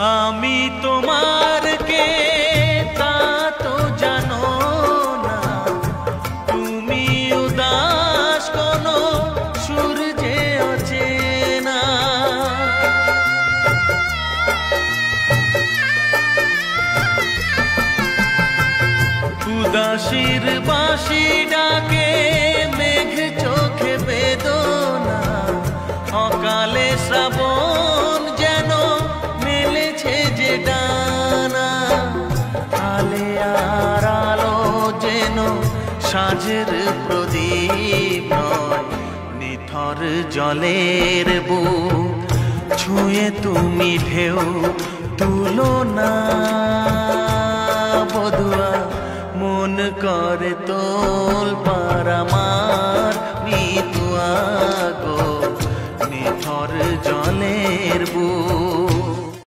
আমি তোমার কে তা তো জানো না, তুমি উদাস কোনো সূর্যে অচেনা। উদাসীর বাঁশি ডাকে মেঘ চোখে বেদনা, অকালে শ্রাবণ যেন মেলেছে যে ডানা। আলে আর আলো যেন সাঁঝের প্রদীপ নয়, নিথর জলের বুক ছুঁয়ে তুমি ঢেউ তুলো না। বধুয়া মন করে তোল পারামা।